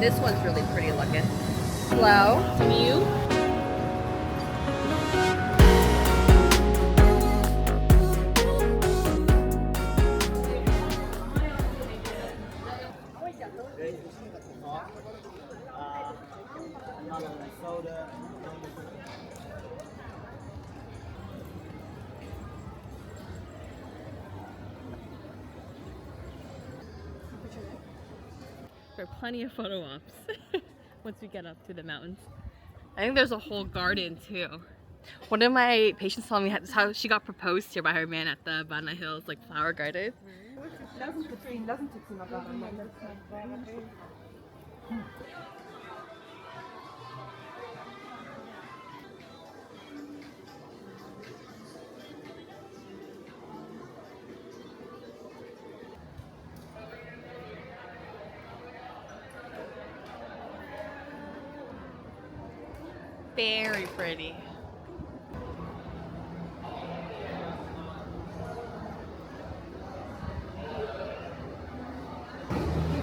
This one's really pretty looking. Hello, you? There are plenty of photo ops once we get up to the mountains. I think there's a whole garden too. One of my patients told me how she got proposed to by her man at the Banana Hills like flower garden. Very pretty.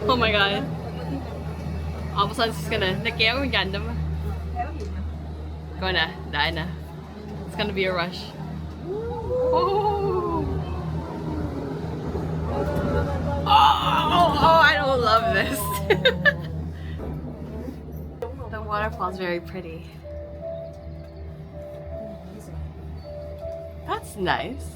Oh my god. All of a sudden she's gonna kéo dành them. Coi nè, đại nè. It's gonna be a rush. Oh, I don't love this. The waterfall's very pretty. That's nice.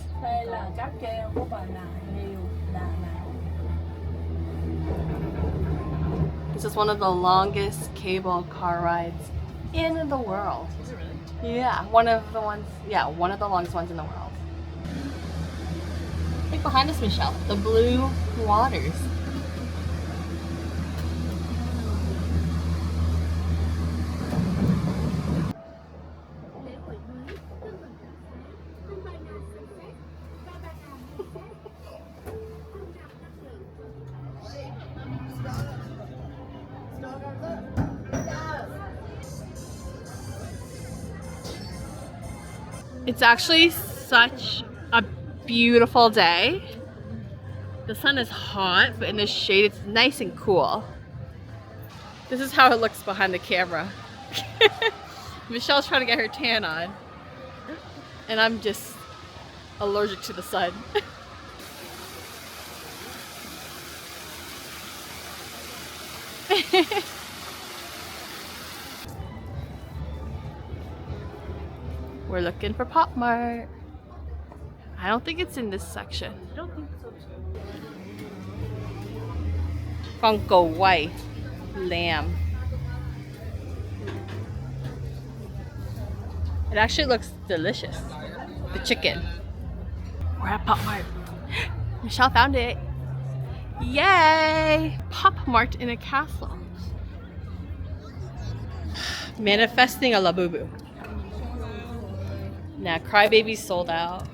This is one of the longest cable car rides in the world. Is it really? Yeah, one of the longest ones in the world. Look behind us, Michelle. The blue waters. It's actually such a beautiful day. The sun is hot, but in the shade it's nice and cool. This is how it looks behind the camera. Michelle's trying to get her tan on. And I'm just allergic to the sun. We're looking for Pop Mart. I don't think it's in this section. I don't think so too. Con cầu quay, lamb. It actually looks delicious. The chicken. We're at Pop Mart. Michelle found it. Yay! Pop Mart in a castle. Manifesting a Labubu. Now, Crybaby's sold out.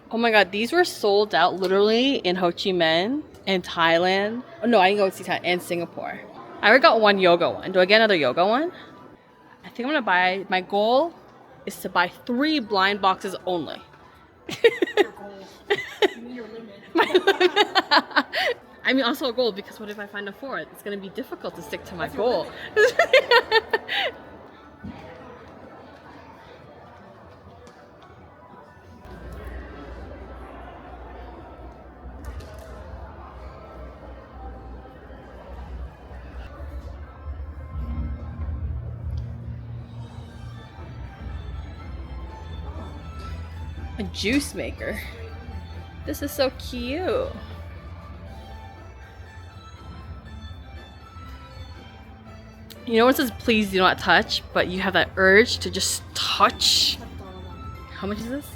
Oh my god, these were sold out literally in Ho Chi Minh and Thailand. Oh no, I didn't go to Thailand and Singapore. I already got one yoga one. Do I get another yoga one? I think I'm gonna buy, my goal is to buy 3 blind boxes only. Your goal. You mean your limit. My limit. I mean also a goal because what if I find a 4th? It's gonna be difficult to stick to my goal. A juice maker. This is so cute. You know what says please do not touch, but you have that urge to just touch. How much is this?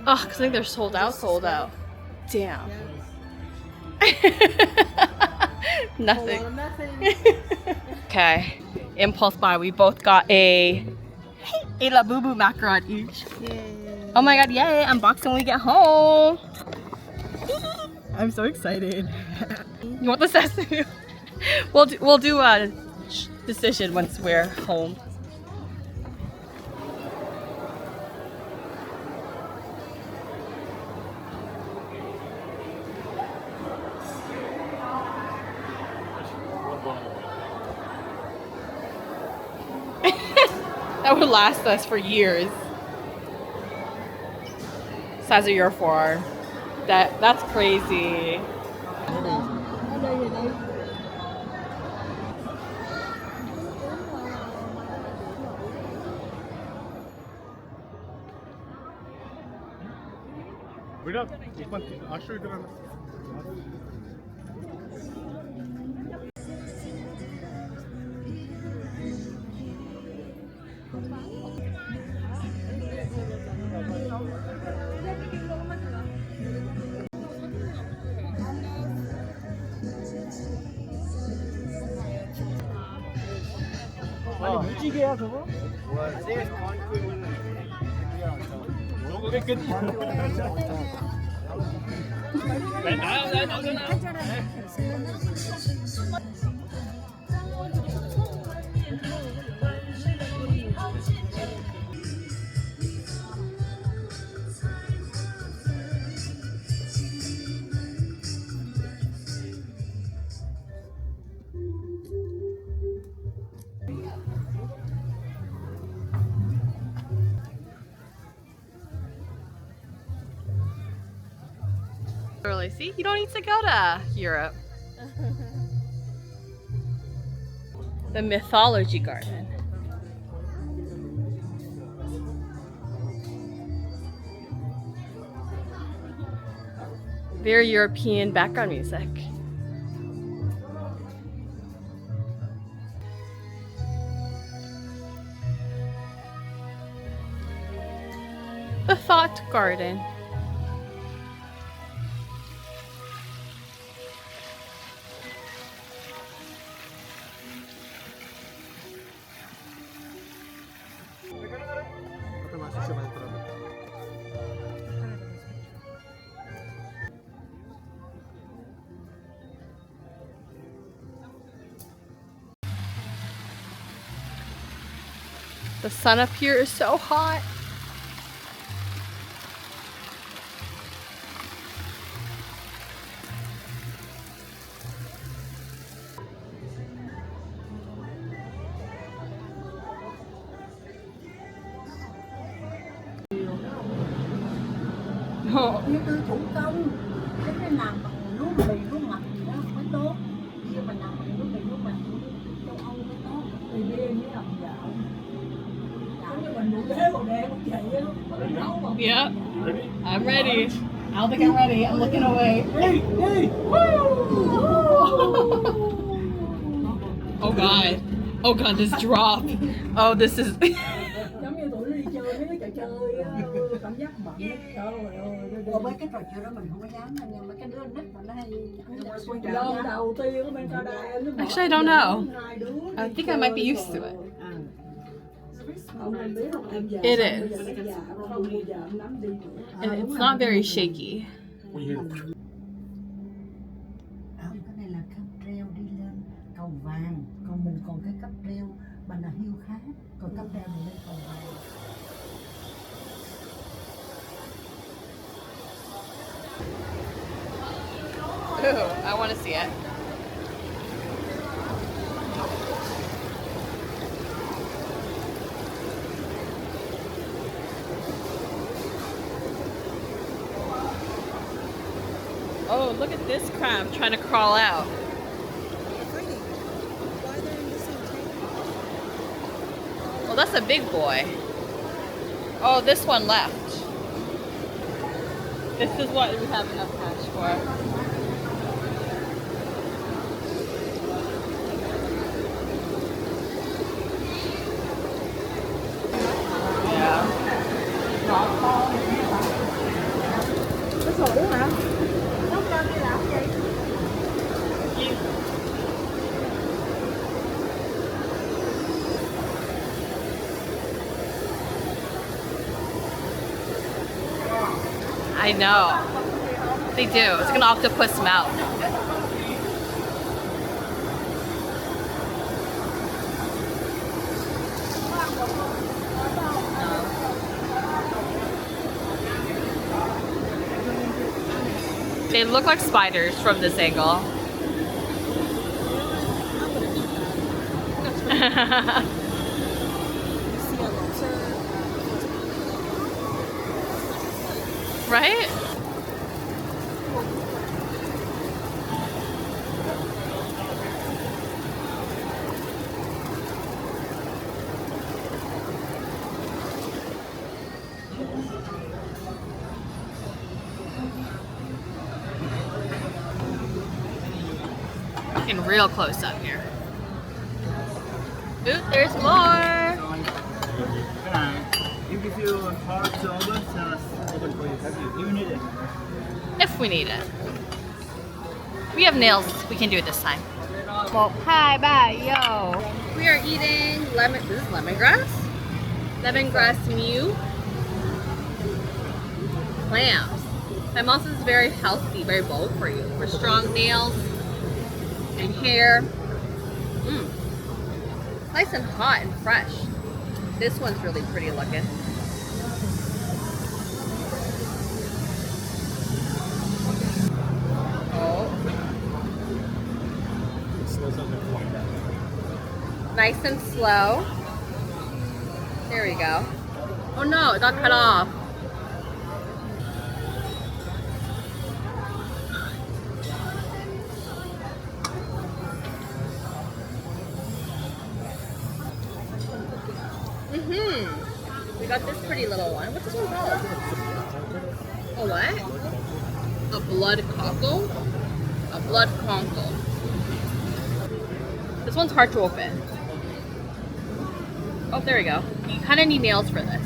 Oh, because I think they're sold out. Damn. Nothing. Okay. Impulse buy. We both got a Labubu macaron each. Yay. Oh my god, yay! Unboxing when we get home. I'm so excited. You want the sesame? We'll do a decision once we're home. That would last us for years. Size of your forearm. That's crazy. Wait up. I'll show you the 아니 무지개야 저거? 저거 끝. Really, see, you don't need to go to Europe. The mythology garden. Very European background music. The Thought Garden. The sun up here is so hot. Như tư thủ công, cái làm bằng lúa mì, lúa mạch gì đó mới tốt. Nhưng mà làm bằng lúa mì, lúa mạch châu Âu mới tốt. Thì đêm mới làm dạo. Giống như mình đủ thế còn đen cũng vậy á. Yep, I'm ready. I don't think I'm ready. I'm looking away. Hey, hey. Oh God. Oh God, this drop. Oh, this is. Giống như tụi nó đi chơi mấy cái trò chơi á, cảm giác bận hết trời ơi. Mấy cái trò chơi đó mình không có dám, nhưng mà cái đứa nít mà nó hay lần đầu tiên của bên Canada nó Actually, I don't know. I think I might be used to it. It is. And it's not very shaky. Cái này là cáp treo đi lên cầu vàng, còn mình còn cái cáp treo bằng là hiêu khác, còn cáp treo mình lên cầu vàng. Ooh, I want to see it. Oh, look at this crab trying to crawl out. Well, that's a big boy. Oh, this one left. This is what we have enough cash for. Yeah. Cái sổ hả? Nó cho đi làm gì? I know. They do. It's like an octopus mouth. They look like spiders from this angle. Right? Getting real close up here. Ooh, there's more. You give you hard to open, open for you. Have you need it? If we need it. We have nails. We can do it this time. Well, hi, bye, yo. We are eating this is lemongrass? Lemongrass mew. Clams. My mom says it's very healthy, very bold for you. For strong nails and hair. Nice and hot and fresh. This one's really pretty looking. Oh. Nice and slow. There we go. Oh no, it got cut off. We got this pretty little one. What's this one called? A what? A blood cockle? A blood conkle. This one's hard to open. Oh, there we go. You kind of need nails for this.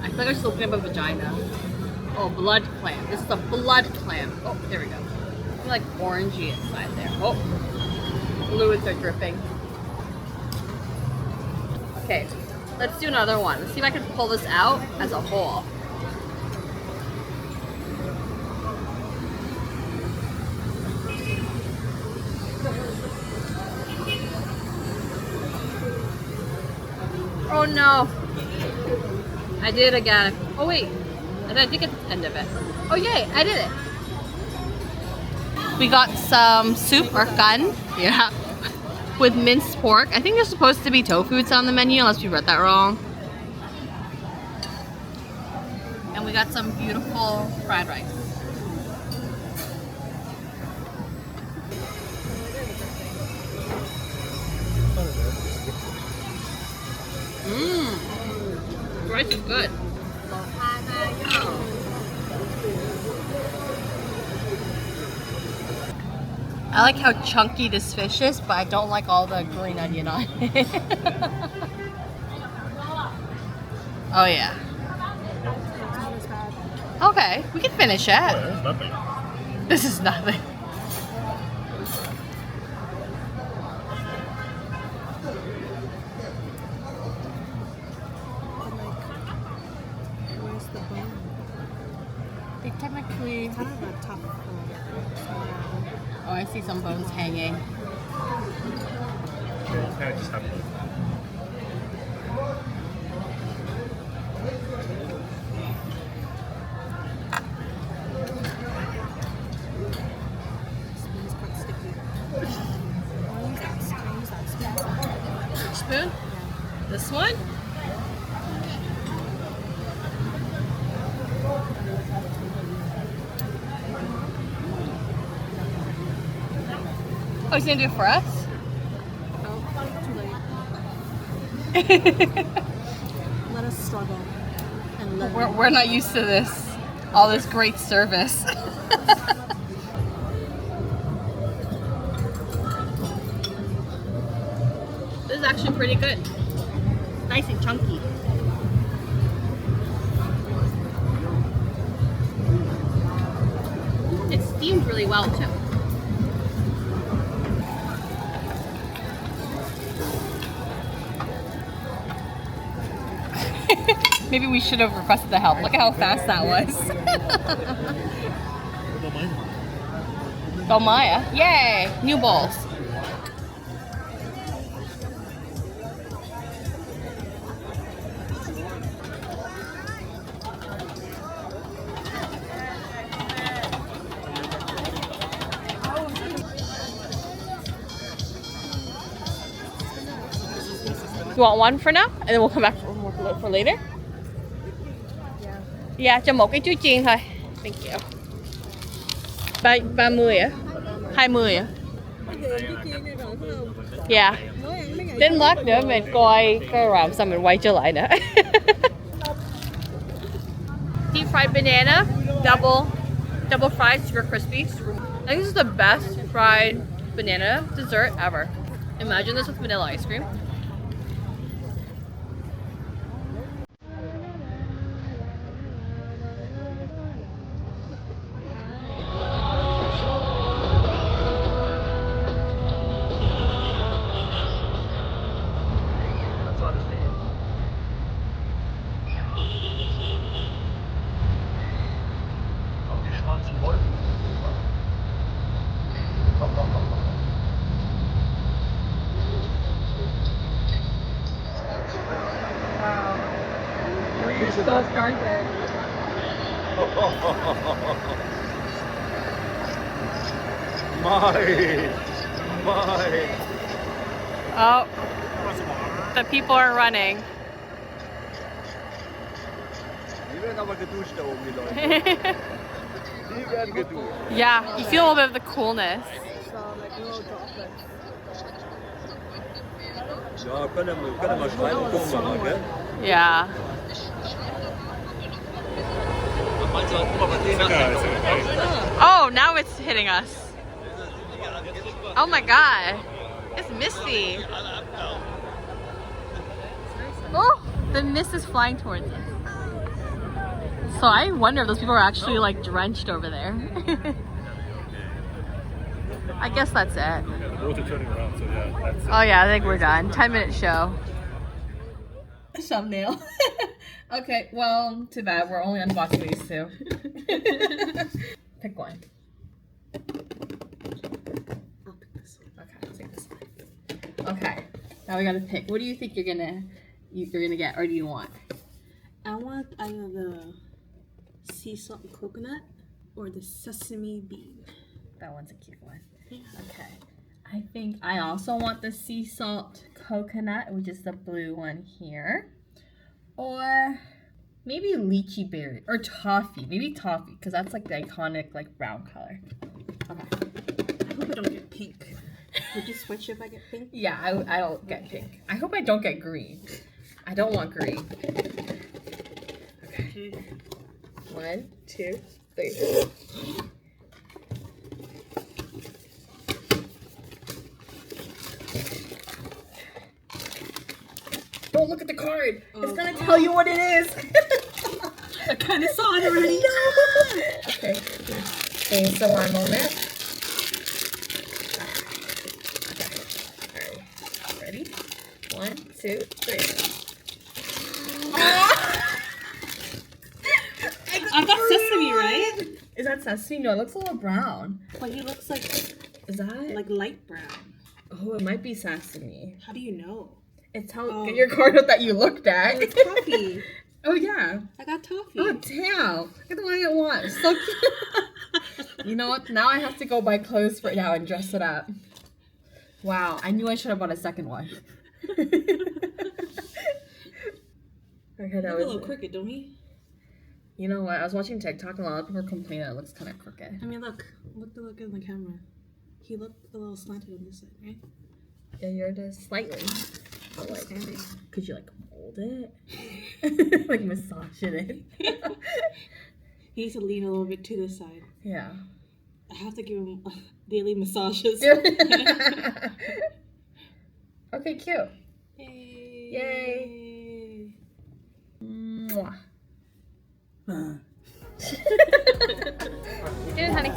I feel like I just opened up a vagina. Oh, blood clam. This is a blood clam. Oh, there we go. It's like orangey inside there. Oh, fluids are dripping. Okay, let's do another one. Let's see if I can pull this out as a whole. Oh no! I did it again. Oh wait, and I did get the end of it. Oh yay, I did it! We got some soup or gun, yeah, with minced pork. I think there's supposed to be tofu on the menu, unless we read that wrong. And we got some beautiful fried rice. The rice is good. I like how chunky this fish is, but I don't like all the green onion on it. Oh yeah. Okay, we can finish it. This is nothing. Where's the bone? They technically... Kind of a tough bone. Oh, I see some bones hanging. Spoon's quite sticky. I'll use that spoon. Spoon? This one? Oh, he's gonna do it for us? Oh, too late. Let us struggle and learn. We're not used to this. All this great service. This is actually pretty good. Nice and chunky. It's steamed really well too. Maybe we should have requested the help. Look at how fast that was. Maya. Yay! New bowls. You want one for now, and then we'll come back for later. Yeah, cho một cái chuối chiên thôi. Thank you. 30 à? 20 à? Yeah. Đến lát nữa mình coi làm xong mình quay trở lại nữa. Deep fried banana, double fried, super crispy. I think this is the best fried banana dessert ever. Imagine this with vanilla ice cream. Oh, the people are running. Yeah, you feel a little bit of the coolness. Yeah. Oh, now it's hitting us. Oh my god. It's misty. Oh, the mist is flying towards us. So I wonder if those people are actually like drenched over there. I guess that's it. The roads are turning around, so yeah, that's it. Oh yeah, I think we're done. 10-minute show. Thumbnail. Okay, well, too bad. We're only unboxing these two. Pick one. I'll pick this one. Okay, I'll take this one. Okay, now we gotta pick. What do you think you're gonna get, or do you want? I want either the sea salt and coconut or the sesame bean. That one's a cute one. Yeah. Okay. I think I also want the sea salt coconut, which is the blue one here. Or maybe lychee berry or toffee. Maybe toffee, because that's like the iconic like brown color. Okay. I hope I don't get pink. Would you switch if I get pink? Yeah, I don't get pink. I hope I don't get green. I don't want green. Okay. 1, 2, 3. Don't look at the card. It's gonna tell you what it is. I kind of saw it already. Okay. Okay, so one moment. Okay. Alright. Ready? 1, 2, 3. I got sesame, right? Is that sesame? No, it looks a little brown. But he looks like Is that light brown. Oh, it might be sesame. How do you know? It's how get your card out that you looked at. Oh, it's toffee. Oh yeah. I got toffee. Oh damn. Look at the one I want. It's so cute. You know what? Now I have to go buy clothes for it now and dress it up. Wow, I knew I should have bought a second one. Okay, that a was little crooked, don't he? You know what? I was watching TikTok and a lot of people were complaining that it looks kind of crooked. I mean, look in the camera. He looked a little slanted on this side, right? Yeah, yours does slightly. But like, Standing. could you like mold it? Like massage it in? He needs to lean a little bit to this side. Yeah. I have to give him daily massages. Okay, cute. Yay! Yay! Mwah. You did it, honey.